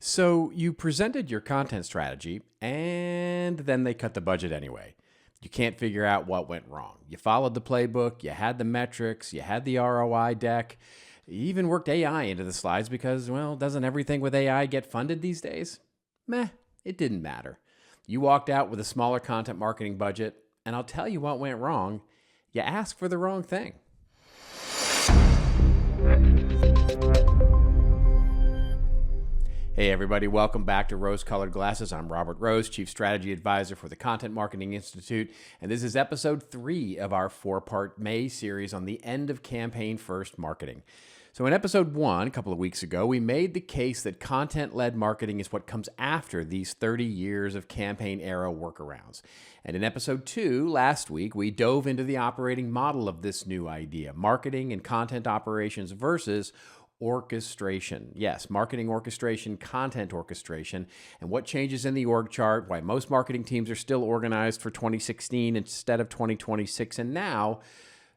So you presented your content strategy and then they cut the budget anyway. You can't figure out what went wrong. You followed the playbook, you had the metrics, you had the ROI deck, you even worked AI into the slides because, well, doesn't everything with AI get funded these days? Meh, it didn't matter. You walked out with a smaller content marketing budget, and I'll tell you what went wrong. You asked for the wrong thing. Hey everybody, welcome back to Rose Colored Glasses. I'm Robert Rose, Chief Strategy Advisor for the Content Marketing Institute, and this is episode 3 of our 4-part May series on the end of campaign first marketing. So in episode 1, a couple of weeks ago, we made the case that content-led marketing is what comes after these 30 years of campaign era workarounds. And in episode 2, last week, we dove into the operating model of this new idea, marketing and content operations versus orchestration. Yes, marketing orchestration, content orchestration, and what changes in the org chart, why most marketing teams are still organized for 2016 instead of 2026. And now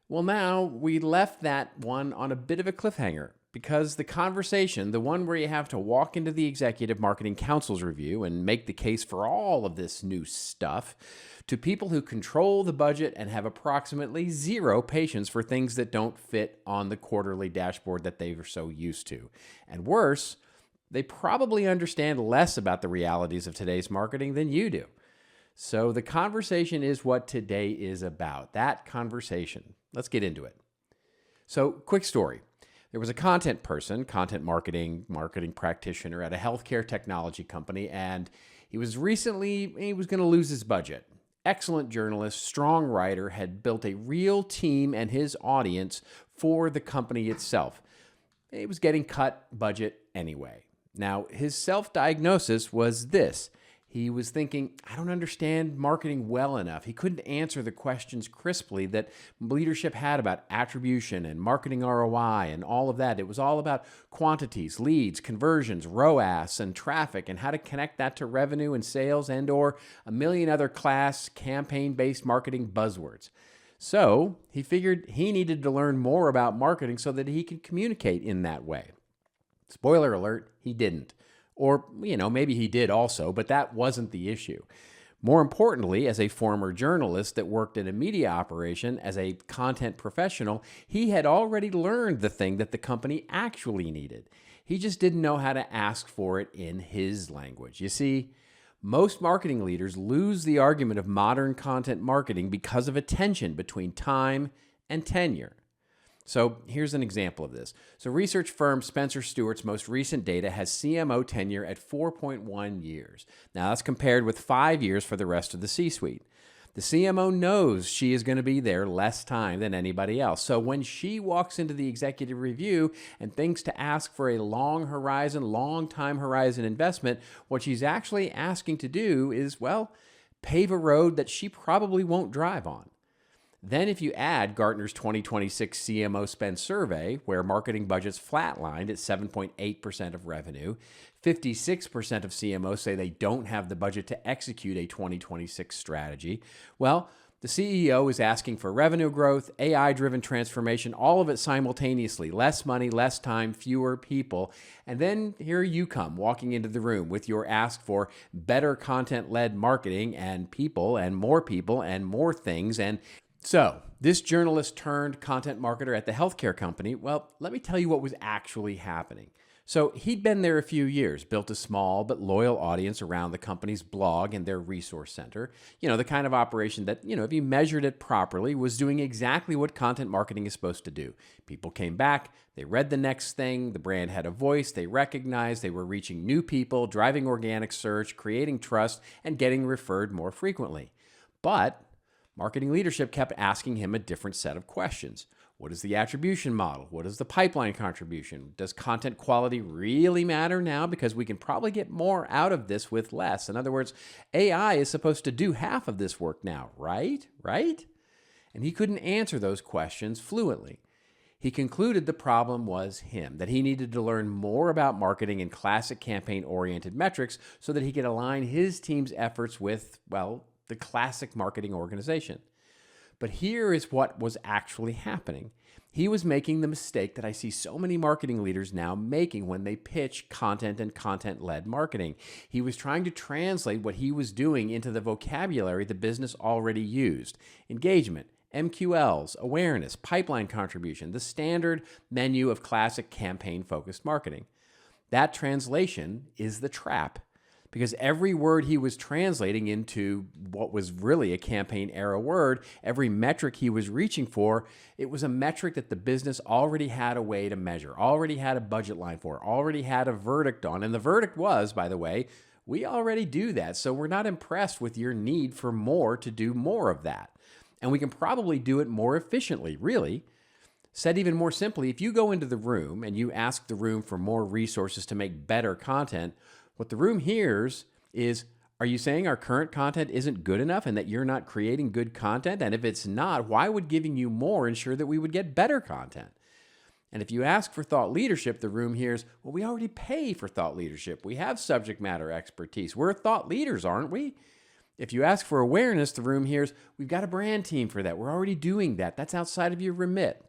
we left that one on a bit of a cliffhanger because the conversation, the one where you have to walk into the Executive Marketing Council's review and make the case for all of this new stuff to people who control the budget and have approximately zero patience for things that don't fit on the quarterly dashboard that they are so used to. And worse, they probably understand less about the realities of today's marketing than you do. So the conversation is what today is about, that conversation. Let's get into it. So, quick story. There was a content person, content marketing practitioner at a healthcare technology company, and he was going to lose his budget. Excellent journalist, strong writer, had built a real team and his audience for the company itself. He was getting cut budget anyway. Now, his self-diagnosis was this. He was thinking, I don't understand marketing well enough. He couldn't answer the questions crisply that leadership had about attribution and marketing ROI and all of that. It was all about quantities, leads, conversions, ROAS, and traffic, and how to connect that to revenue and sales and or a million other class campaign-based marketing buzzwords. So he figured he needed to learn more about marketing so that he could communicate in that way. Spoiler alert, he didn't. Or, maybe he did also, but that wasn't the issue. More importantly, as a former journalist that worked in a media operation as a content professional, he had already learned the thing that the company actually needed. He just didn't know how to ask for it in his language. You see, most marketing leaders lose the argument of modern content marketing because of a tension between time and tenure. So here's an example of this. So research firm Spencer Stuart's most recent data has CMO tenure at 4.1 years. Now that's compared with 5 years for the rest of the C-suite. The CMO knows she is going to be there less time than anybody else. So when she walks into the executive review and thinks to ask for a long time horizon investment, what she's actually asking to do is, pave a road that she probably won't drive on. Then if you add Gartner's 2026 CMO spend survey, where marketing budgets flatlined at 7.8% of revenue, 56% of CMOs say they don't have the budget to execute a 2026 strategy. The CEO is asking for revenue growth, AI-driven transformation, all of it simultaneously. Less money, less time, fewer people. And then here you come walking into the room with your ask for better content-led marketing and more things. And so, this journalist turned content marketer at the healthcare company, let me tell you what was actually happening. So, he'd been there a few years, built a small but loyal audience around the company's blog and their resource center. The kind of operation that, if you measured it properly, was doing exactly what content marketing is supposed to do. People came back, they read the next thing, the brand had a voice, they recognized they were reaching new people, driving organic search, creating trust, and getting referred more frequently. But marketing leadership kept asking him a different set of questions. What is the attribution model? What is the pipeline contribution? Does content quality really matter now? Because we can probably get more out of this with less. In other words, AI is supposed to do half of this work now, right? And he couldn't answer those questions fluently. He concluded the problem was him, that he needed to learn more about marketing and classic campaign-oriented metrics so that he could align his team's efforts with, the classic marketing organization. But here is what was actually happening. He was making the mistake that I see so many marketing leaders now making when they pitch content and content-led marketing. He was trying to translate what he was doing into the vocabulary the business already used. Engagement, MQLs, awareness, pipeline contribution, the standard menu of classic campaign-focused marketing. That translation is the trap, because every word he was translating into what was really a campaign era word, every metric he was reaching for, it was a metric that the business already had a way to measure, already had a budget line for, already had a verdict on. And the verdict was, by the way, we already do that, so we're not impressed with your need for more to do more of that. And we can probably do it more efficiently, really. Said even more simply, if you go into the room and you ask the room for more resources to make better content, what the room hears is, are you saying our current content isn't good enough and that you're not creating good content? And if it's not, why would giving you more ensure that we would get better content? And if you ask for thought leadership, the room hears, well, we already pay for thought leadership. We have subject matter expertise. We're thought leaders, aren't we? If you ask for awareness, the room hears, we've got a brand team for that. We're already doing that. That's outside of your remit.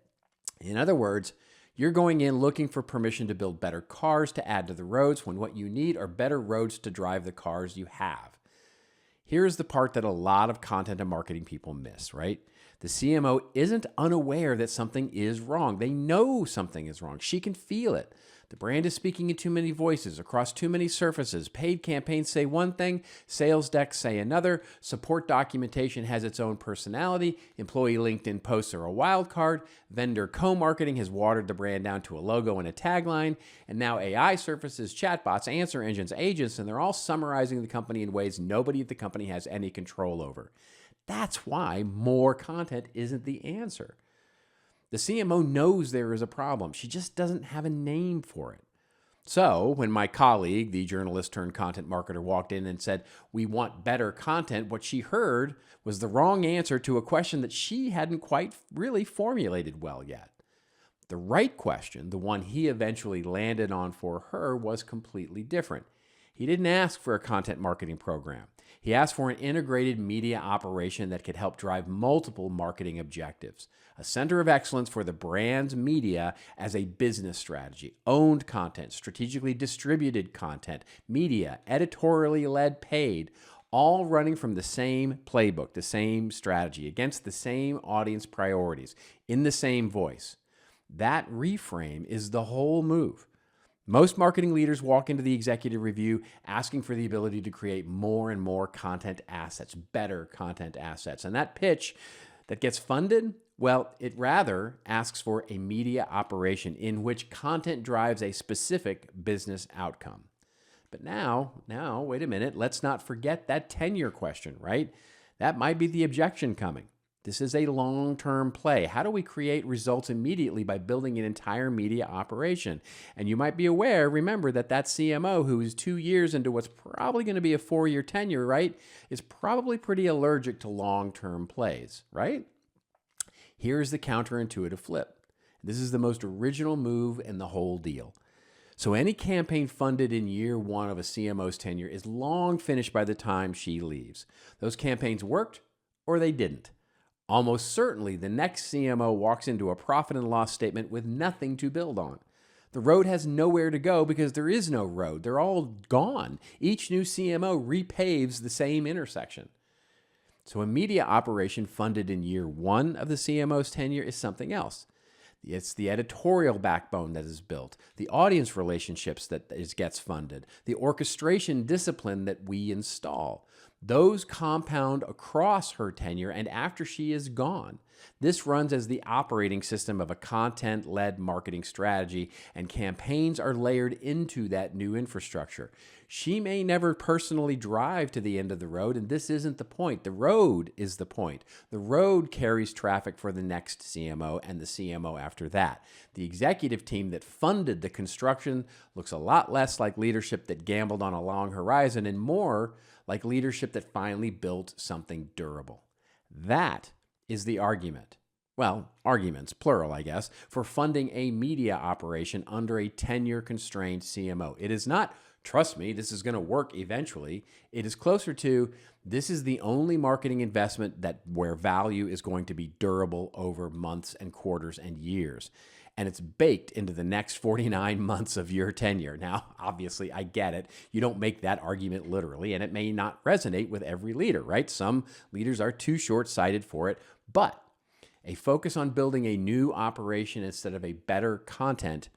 In other words, you're going in looking for permission to build better cars to add to the roads when what you need are better roads to drive the cars you have. Here's the part that a lot of content and marketing people miss, right? The CMO isn't unaware that something is wrong. They know something is wrong. She can feel it. The brand is speaking in too many voices, across too many surfaces. Paid campaigns say one thing, sales decks say another, support documentation has its own personality, employee LinkedIn posts are a wild card, vendor co-marketing has watered the brand down to a logo and a tagline, and now AI surfaces, chatbots, answer engines, agents, and they're all summarizing the company in ways nobody at the company has any control over. That's why more content isn't the answer. The CMO knows there is a problem. She just doesn't have a name for it. So when my colleague, the journalist turned content marketer, walked in and said, we want better content, what she heard was the wrong answer to a question that she hadn't quite really formulated well yet. The right question, the one he eventually landed on for her, was completely different. He didn't ask for a content marketing program. He asked for an integrated media operation that could help drive multiple marketing objectives. A center of excellence for the brand's media as a business strategy. Owned content, strategically distributed content, media, editorially led paid, all running from the same playbook, the same strategy, against the same audience priorities, in the same voice. That reframe is the whole move. Most marketing leaders walk into the executive review asking for the ability to create more and more content assets, better content assets. And that pitch that gets funded, well, it rather asks for a media operation in which content drives a specific business outcome. But now, wait a minute, let's not forget that tenure question, right? That might be the objection coming. This is a long-term play. How do we create results immediately by building an entire media operation? And you might be aware, remember that CMO who is 2 years into what's probably going to be a 4-year tenure, right, is probably pretty allergic to long-term plays, right? Here's the counterintuitive flip. This is the most original move in the whole deal. So any campaign funded in year one of a CMO's tenure is long finished by the time she leaves. Those campaigns worked or they didn't. Almost certainly, the next CMO walks into a profit and loss statement with nothing to build on. The road has nowhere to go because there is no road. They're all gone. Each new CMO repaves the same intersection. So a media operation funded in year one of the CMO's tenure is something else. It's the editorial backbone that is built, the audience relationships that gets funded, the orchestration discipline that we install. Those compound across her tenure and after she is gone. This runs as the operating system of a content-led marketing strategy, and campaigns are layered into that new infrastructure. She may never personally drive to the end of the road, and this isn't the point. The road is the point. The road carries traffic for the next CMO and the CMO after that. The executive team that funded the construction looks a lot less like leadership that gambled on a long horizon and more like leadership that finally built something durable. That is the argument. Well, arguments, plural, I guess, for funding a media operation under a tenure-constrained CMO. It is not trust me, this is going to work eventually. It is closer to, this is the only marketing investment where value is going to be durable over months and quarters and years. And it's baked into the next 49 months of your tenure. Now, obviously, I get it. You don't make that argument literally, and it may not resonate with every leader, right? Some leaders are too short-sighted for it, but a focus on building a new operation instead of a better content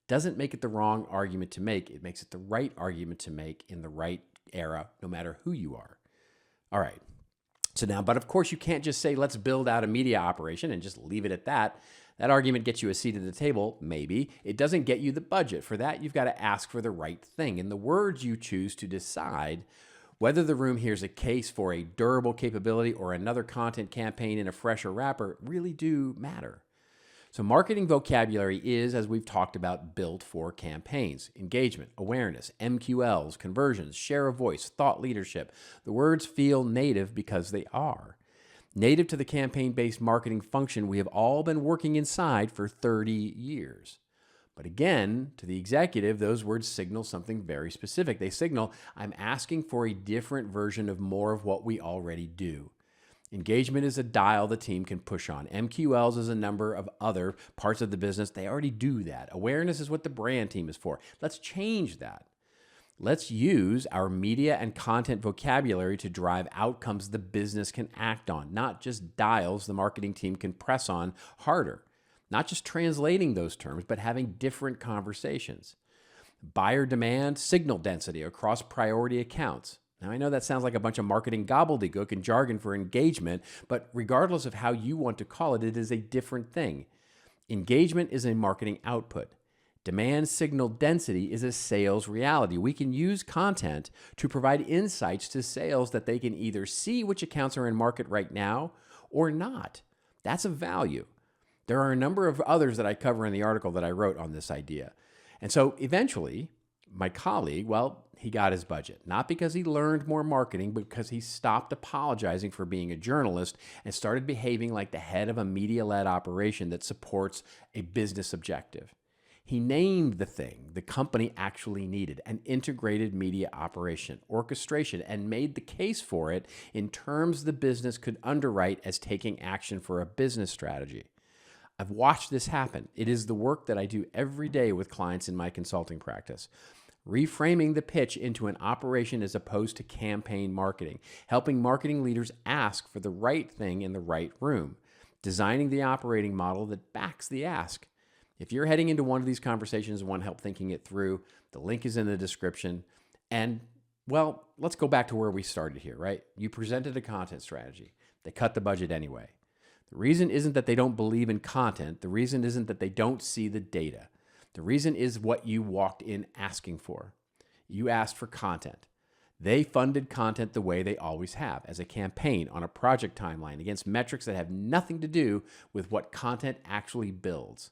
doesn't make it the wrong argument to make. It makes it the right argument to make in the right era, no matter who you are. All right. So now, but of course, you can't just say, let's build out a media operation and just leave it at that. That argument gets you a seat at the table, maybe. It doesn't get you the budget. For that, you've got to ask for the right thing. And the words you choose to decide whether the room hears a case for a durable capability or another content campaign in a fresher wrapper really do matter. So marketing vocabulary is, as we've talked about, built for campaigns: engagement, awareness, MQLs, conversions, share of voice, thought leadership. The words feel native because they are. Native to the campaign-based marketing function we have all been working inside for 30 years. But again, to the executive, those words signal something very specific. They signal, I'm asking for a different version of more of what we already do. Engagement is a dial the team can push on. MQLs is a number of other parts of the business. They already do that. Awareness is what the brand team is for. Let's change that. Let's use our media and content vocabulary to drive outcomes the business can act on, not just dials the marketing team can press on harder. Not just translating those terms, but having different conversations. Buyer demand, signal density across priority accounts. Now, I know that sounds like a bunch of marketing gobbledygook and jargon for engagement, but regardless of how you want to call it, it is a different thing. Engagement is a marketing output. Demand signal density is a sales reality. We can use content to provide insights to sales that they can either see which accounts are in market right now or not. That's a value. There are a number of others that I cover in the article that I wrote on this idea. And so eventually, my colleague, well, he got his budget. Not because he learned more marketing, but because he stopped apologizing for being a journalist and started behaving like the head of a media-led operation that supports a business objective. He named the thing the company actually needed, an integrated media operation, orchestration, and made the case for it in terms the business could underwrite as taking action for a business strategy. I've watched this happen. It is the work that I do every day with clients in my consulting practice. Reframing the pitch into an operation as opposed to campaign marketing, helping marketing leaders ask for the right thing in the right room, designing the operating model that backs the ask. If you're heading into one of these conversations and want help thinking it through, the link is in the description. And, well, let's go back to where we started here, right? You presented a content strategy. They cut the budget anyway. The reason isn't that they don't believe in content. The reason isn't that they don't see the data. The reason is what you walked in asking for. You asked for content. They funded content the way they always have, as a campaign on a project timeline against metrics that have nothing to do with what content actually builds.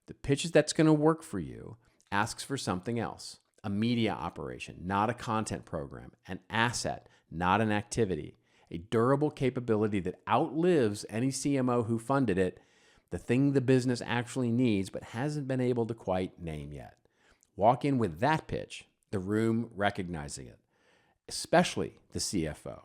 The pitch that's going to work for you asks for something else: a media operation, not a content program, an asset, not an activity, a durable capability that outlives any CMO who funded it, the thing the business actually needs but hasn't been able to quite name yet. Walk in with that pitch, the room recognizing it, especially the CFO.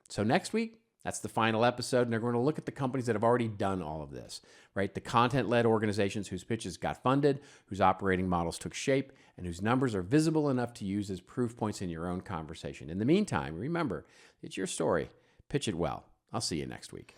So next week, that's the final episode, and they're going to look at the companies that have already done all of this, right? The content-led organizations whose pitches got funded, whose operating models took shape, and whose numbers are visible enough to use as proof points in your own conversation. In the meantime, remember, it's your story. Pitch it well. I'll see you next week.